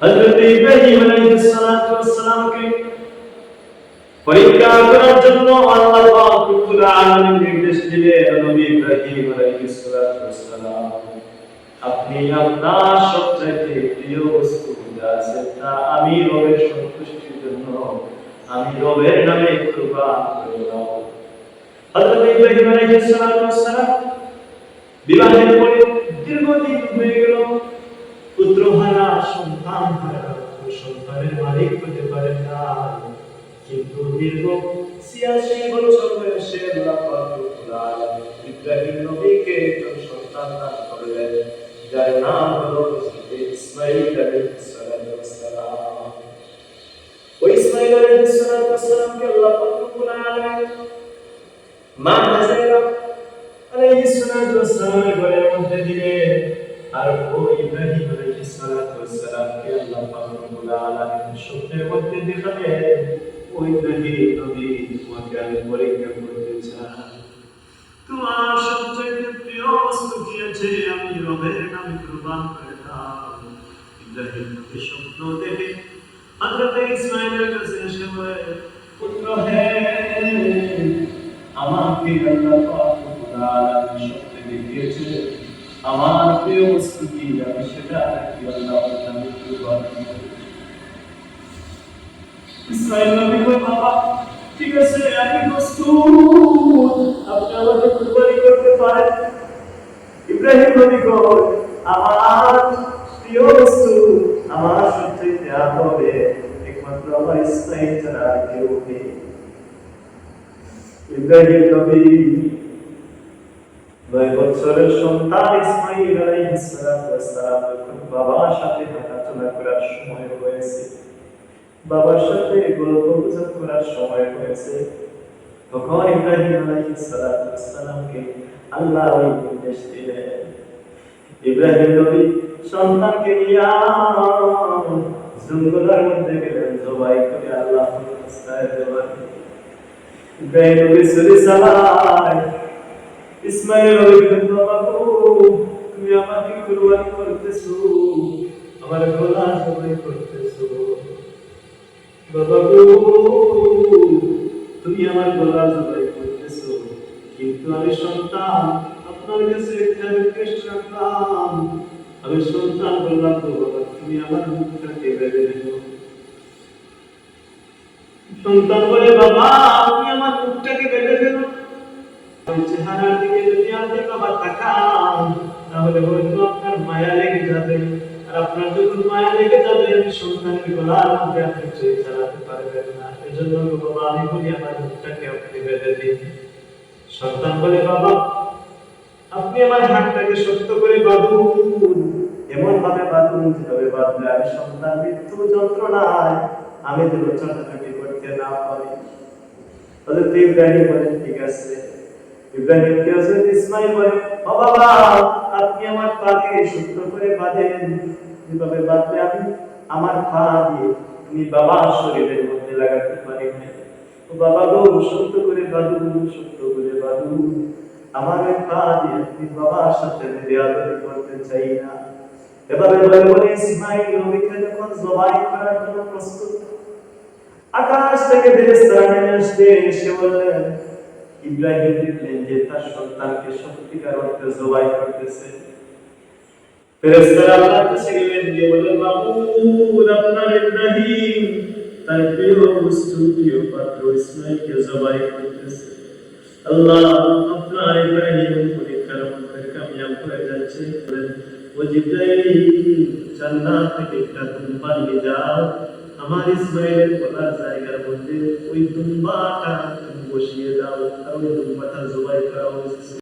হযরত ইব্রাহিম আলাইহিস সালাতু ওয়াস সালামকে পরীক্ষা করার জন্য আল্লাহ পাক রব্বুল আলামিন নির্দেশ দিলেন, নবী ইব্রাহিম আলাইহিস সালাতু ওয়াস সালাম, আপনি আপনার সবচাইতে প্রিয় বস্তু যা আছে তা আমি রবের সন্তুষ্টির জন্য আমি রবের নামে কুরবান করে দাও। হযরত ইব্রাহিম আলাইহিস সালাতু ওয়াস সালাম বিবাহের পরে দীর্ঘদিন হয়ে গেল, পুত্রহারা সন্তানহারা, সন্তানের মালিক হতে পারেন না, কিন্তু দীর্ঘ ৮৬ বছর বয়সে আল্লাহ পাক রব্বুল আলামিন ইব্রাহিম নবীকে একজন সন্তান দান করলেন, যার নাম হলো ইসমাঈল আলাইহিস সালাম। ওই ইসমাঈল আলাইহিস সালামকে আল্লাহ পাক রব্বুল আলামিন মা হাজেরা আলাইহিস সালামের ঘরের মধ্যে দিলেন, আর ওই ইব্রাহিম আলাইহিস সালামকে আল্লাহ পাক রব্বুল আলামিন স্বপ্নের মধ্যে দেখালেন, ওই ইব্রাহিম নবী তোমাকে আমি পরীক্ষা করতে চাই, তোমার সবচেয়ে প্রিয় বস্তু কি আছে আমি রবের নামে কুরবান করে দাও। ইব্রাহিম নবী স্বপ্ন দেখে হযরত ইসমাঈলের কাছে এসে বলে, পুত্র হে, আমাকে আল্লাহ পাক রব্বুল আলামিন স্বপ্নে দেখিয়েছে, আমার প্রিয় বস্তু কি আমি সেটা আল্লাহর নামে কুরবান করব। ইসমাঈল নবী কয়, বাবা ঠিক আছে, আমি প্রস্তুত, আপনি আমাকে কুরবানি করতে পারেন। ইব্রাহিম নবী কয়, আমার প্রিয় বস্তু, আমার সবচেয়ে প্রিয় হবে একমাত্র আমার ইসমাঈল ছাড়া আর কেউ নেই। ইব্রাহিম নবী ৯ বছরের সন্তান ইসমাঈল আলাইহিস সালাম যখন বাবার সাথে হাঁটাচলা করার সময় হয়েছে, বাবার সাথে গল্পগুজব করার সময় হয়েছে, তখন ইব্রাহিম আলাইহিস সালামকে আল্লাহ ওই নির্দেশ দিলেন, ইব্রাহিম নবী সন্তানকে নিয়ে জঙ্গলের মধ্যে গেলেন, জবাই করে আল্লাহর রাস্তায় দেওয়ার। ইব্রাহিম নবী চলে চালায়, ইসমাঈল নবী বললেন, বাবা গো, তুমি আমাকে কুরবানি করতেছো, আমার গলা জবাই করতেছো, বাবা গো, তুমি আমার গলা জবাই করতেছো, কিন্তু আমি সন্তান, আপনার কাছে একটা রিকোয়েস্ট রাখলাম, আমি সন্তান বললাম তো বাবা, তুমি আমার মুখটাকে বেঁধে দেবো। সন্তান বলে, বাবা আপনি আমার মুখটাকে বেঁধে দেন, ওই চেহারার দিকে যদি আপনি বাবা তাকান, তাহলে হয়তো আপনার মায়া লেগে যাবে, আর আপনার যখন মায়া লেগে যাবে আমি সন্তানের গলার মধ্যে আপনি চুরি চালাতে পারবেন না, এজন্য বাবা আমি বলি আমার মুখটাকে আপনি বেঁধে দিন। সন্তান বলে, বাবা আপনি আমার হাতটাকে শক্ত করে বাঁধুন, এমন ভাবে বাঁধুন যেভাবে বাঁধলে আমি সন্তান মৃত্যু যন্ত্রণায় আমি যেন ছোটাছুটি করতে না পারি। হযরত ইব্রাহিম বলেন, ঠিক আছে। ইব্রাহিমকে হযরত ইসমাঈল বলে, ও বাবা আপনি আমার পাকে শক্ত করে বাঁধেন, যেভাবে বাঁধলে আমি আমার পা দিয়ে তুমি বাবার শরীরের মধ্যে লাগাতে পারি না। ও বাবা গো, শক্ত করে বাঁধুন, শক্ত করে বাঁধুন, আমার পা দিয়ে তুমি বাবার সাথে বেয়াদবি করতে চাই না। এভাবে বলে বলে ইসমাঈল নবীকে যখন জবাই করার জন্য প্রস্তুত, আকাশ থেকে ফেরেশতারা নেমে আসতে এসে বললেন, ইব্রাহিম দেখলেন যে তার সন্তানকে সত্যিকার অর্থে জবাই করতেছে। ফেরেশতারা আল্লাহর কাছে গেলেন, গিয়ে বললেন, মাবুদ আপনার ইব্রাহিম তার প্রিয় বস্তু, প্রিয় পাত্র ইসমাঈলকে জবাই করতেছে। আল্লাহ আপনার ইব্রাহিম পরীক্ষার মধ্যে কামিয়াব হয়ে যাচ্ছে। ও জিবরাইল, জান্নাত থেকে একটা দুম্বা নিয়ে যাও, আমার ইসমাঈলের গলার জায়গার মধ্যে ওই দুম্বাটা বসিয়ে দাও, আর ওই দুম্বাটা জবাই করা উচিত।